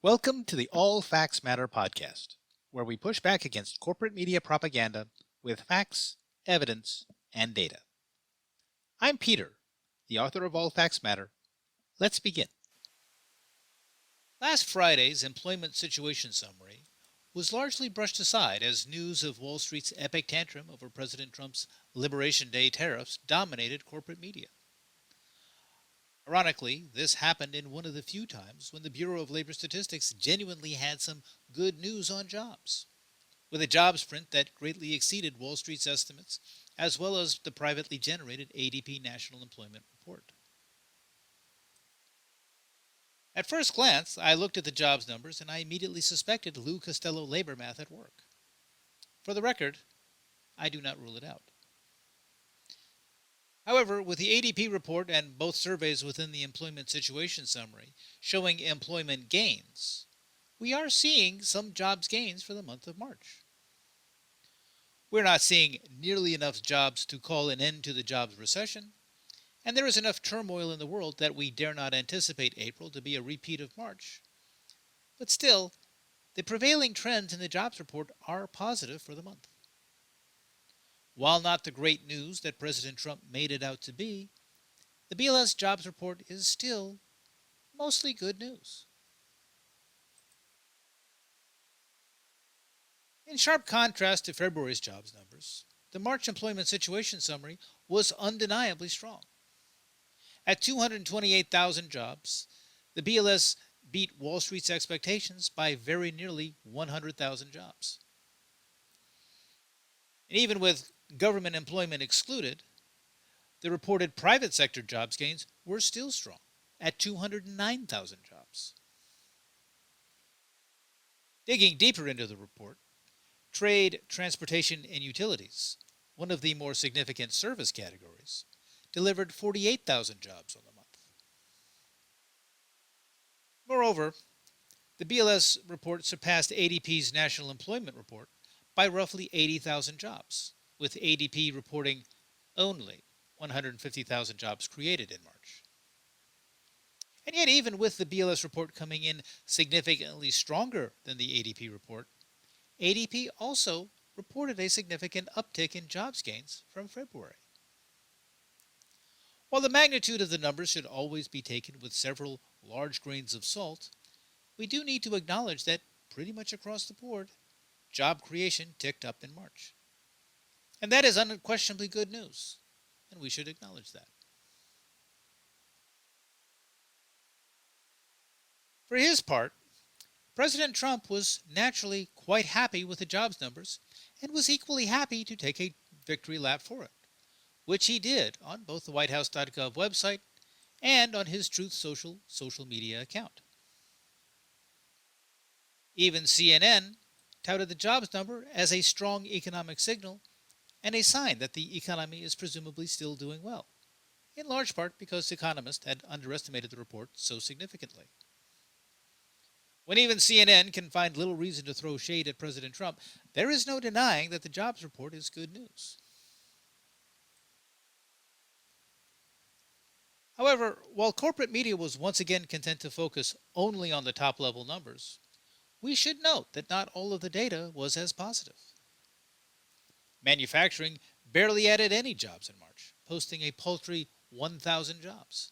Welcome to the All Facts Matter podcast, where we push back against corporate media propaganda with facts, evidence, and data. I'm Peter, the author of All Facts Matter. Let's begin. Last Friday's employment situation summary was largely brushed aside as news of Wall Street's epic tantrum over President Trump's Liberation Day tariffs dominated corporate media. Ironically, this happened in one of the few times when the Bureau of Labor Statistics genuinely had some good news on jobs, with a jobs print that greatly exceeded Wall Street's estimates, as well as the privately generated ADP National Employment Report. At first glance, I looked at the jobs numbers and I immediately suspected Lou Costello labor math at work. For the record, I do not rule it out. However, with the ADP report and both surveys within the employment situation summary showing employment gains, we are seeing some jobs gains for the month of March. We're not seeing nearly enough jobs to call an end to the jobs recession, and there is enough turmoil in the world that we dare not anticipate April to be a repeat of March. But still, the prevailing trends in the jobs report are positive for the month. While not the great news that President Trump made it out to be, the BLS jobs report is still mostly good news. In sharp contrast to February's jobs numbers, the March employment situation summary was undeniably strong. At 228,000 jobs, the BLS beat Wall Street's expectations by very nearly 100,000 jobs. And even with government employment excluded, the reported private sector jobs gains were still strong at 209,000 jobs. Digging deeper into the report, trade, transportation, and utilities, one of the more significant service categories, delivered 48,000 jobs on the month. Moreover, the BLS report surpassed ADP's National Employment Report by roughly 80,000 jobs, with ADP reporting only 150,000 jobs created in March. And yet, even with the BLS report coming in significantly stronger than the ADP report, ADP also reported a significant uptick in jobs gains from February. While the magnitude of the numbers should always be taken with several large grains of salt, we do need to acknowledge that pretty much across the board, job creation ticked up in March. And that is unquestionably good news, and we should acknowledge that. For his part, President Trump was naturally quite happy with the jobs numbers and was equally happy to take a victory lap for it, which he did on both the WhiteHouse.gov website and on his Truth Social social media account. Even CNN touted the jobs number as a strong economic signal and a sign that the economy is presumably still doing well, in large part because economists had underestimated the report so significantly. When even CNN can find little reason to throw shade at President Trump, there is no denying that the jobs report is good news. However, while corporate media was once again content to focus only on the top-level numbers, we should note that not all of the data was as positive. Manufacturing barely added any jobs in March, posting a paltry 1,000 jobs.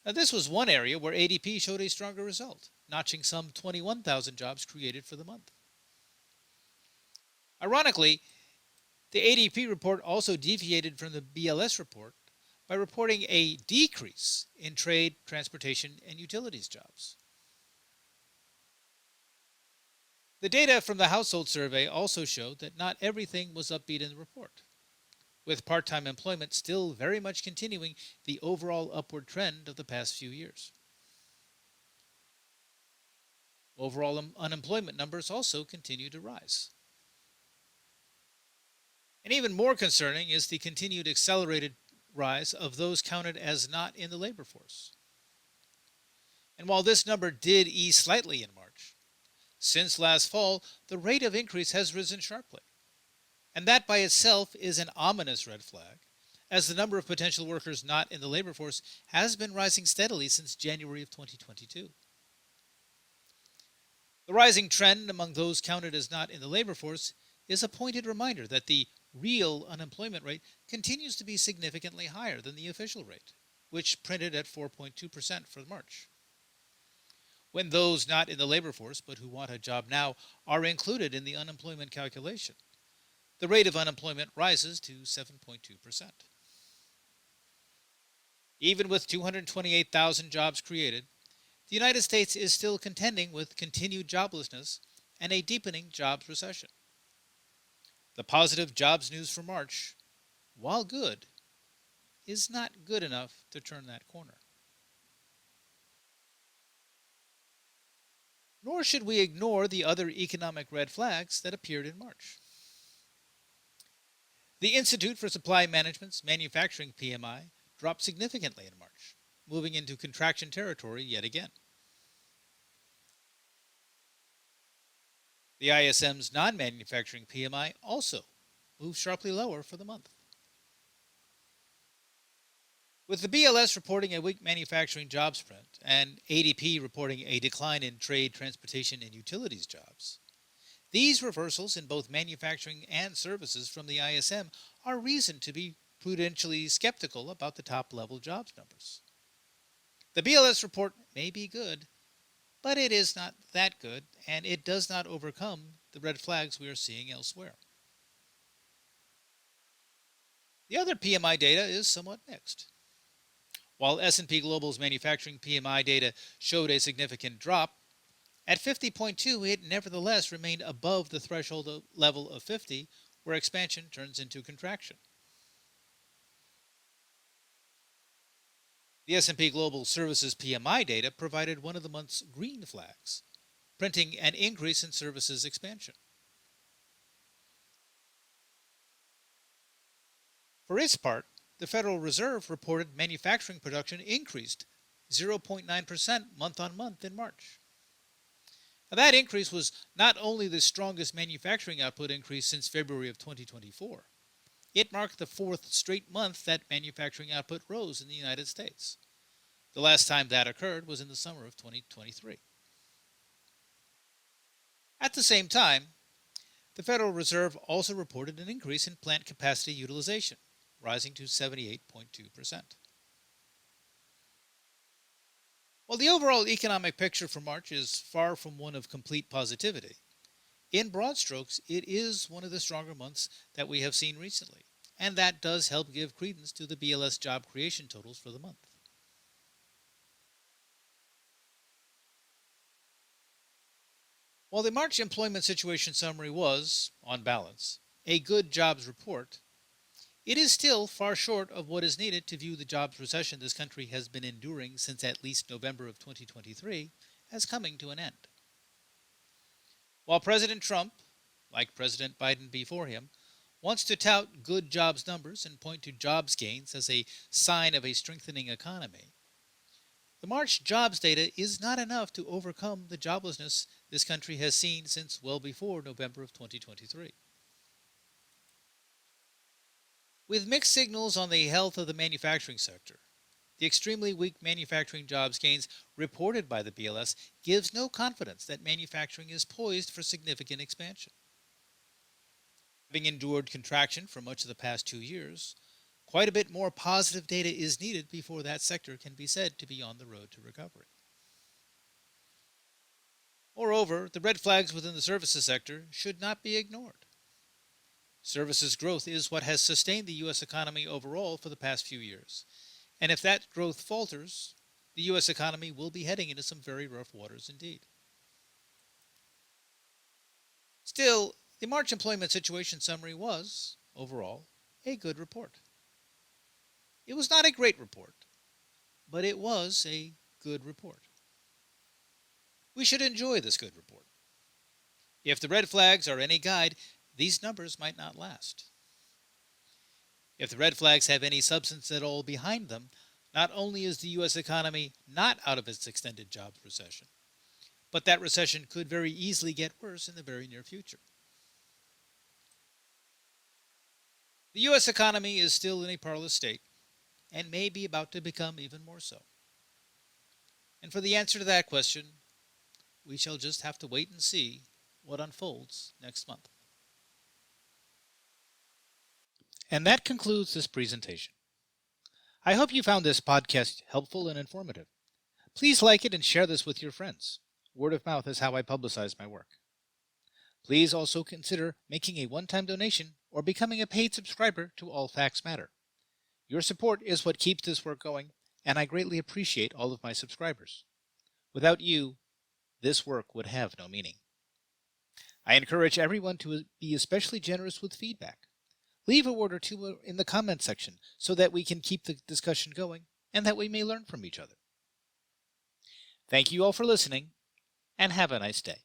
Now, this was one area where ADP showed a stronger result, notching some 21,000 jobs created for the month. Ironically, the ADP report also deviated from the BLS report by reporting a decrease in trade, transportation, and utilities jobs. The data from the household survey also showed that not everything was upbeat in the report, with part-time employment still very much continuing the overall upward trend of the past few years. Overall unemployment numbers also continue to rise. And even more concerning is the continued accelerated rise of those counted as not in the labor force. And while this number did ease slightly in March, since last fall, the rate of increase has risen sharply. And that by itself is an ominous red flag, as the number of potential workers not in the labor force has been rising steadily since January of 2022. The rising trend among those counted as not in the labor force is a pointed reminder that the real unemployment rate continues to be significantly higher than the official rate, which printed at 4.2% for March. When those not in the labor force but who want a job now are included in the unemployment calculation, the rate of unemployment rises to 7.2%. Even with 228,000 jobs created, the United States is still contending with continued joblessness and a deepening jobs recession. The positive jobs news for March, while good, is not good enough to turn that corner. Nor should we ignore the other economic red flags that appeared in March. The Institute for Supply Management's manufacturing PMI dropped significantly in March, moving into contraction territory yet again. The ISM's non-manufacturing PMI also moved sharply lower for the month. With the BLS reporting a weak manufacturing jobs print and ADP reporting a decline in trade, transportation, and utilities jobs, these reversals in both manufacturing and services from the ISM are reason to be prudentially skeptical about the top-level jobs numbers. The BLS report may be good, but it is not that good, and it does not overcome the red flags we are seeing elsewhere. The other PMI data is somewhat mixed. While S&P Global's manufacturing PMI data showed a significant drop, at 50.2 it nevertheless remained above the threshold level of 50, where expansion turns into contraction. The S&P Global Services PMI data provided one of the month's green flags, printing an increase in services expansion. For its part, the Federal Reserve reported manufacturing production increased 0.9% month on month in March. Now, that increase was not only the strongest manufacturing output increase since February of 2024, it marked the fourth straight month that manufacturing output rose in the United States. The last time that occurred was in the summer of 2023. At the same time, the Federal Reserve also reported an increase in plant capacity utilization, rising to 78.2%. While the overall economic picture for March is far from one of complete positivity, in broad strokes, it is one of the stronger months that we have seen recently, and that does help give credence to the BLS job creation totals for the month. While the March employment situation summary was, on balance, a good jobs report, it is still far short of what is needed to view the jobs recession this country has been enduring since at least November of 2023 as coming to an end. While President Trump, like President Biden before him, wants to tout good jobs numbers and point to jobs gains as a sign of a strengthening economy, the March jobs data is not enough to overcome the joblessness this country has seen since well before November of 2023. With mixed signals on the health of the manufacturing sector, the extremely weak manufacturing jobs gains reported by the BLS gives no confidence that manufacturing is poised for significant expansion. Having endured contraction for much of the past 2 years, quite a bit more positive data is needed before that sector can be said to be on the road to recovery. Moreover, the red flags within the services sector should not be ignored. Services growth is what has sustained the U.S. economy overall for the past few years, and if that growth falters, the U.S. economy will be heading into some very rough waters indeed. Still, the March employment situation summary was, overall, a good report. It was not a great report, but it was a good report. We should enjoy this good report. If the red flags are any guide, these numbers might not last. If the red flags have any substance at all behind them, not only is the U.S. economy not out of its extended jobs recession, but that recession could very easily get worse in the very near future. The U.S. economy is still in a parlous state and may be about to become even more so. And for the answer to that question, we shall just have to wait and see what unfolds next month. And that concludes this presentation. I hope you found this podcast helpful and informative. Please like it and share this with your friends. Word of mouth is how I publicize my work. Please also consider making a one-time donation or becoming a paid subscriber to All Facts Matter. Your support is what keeps this work going, and I greatly appreciate all of my subscribers. Without you, this work would have no meaning. I encourage everyone to be especially generous with feedback. Leave a word or two in the comments section so that we can keep the discussion going and that we may learn from each other. Thank you all for listening, and have a nice day.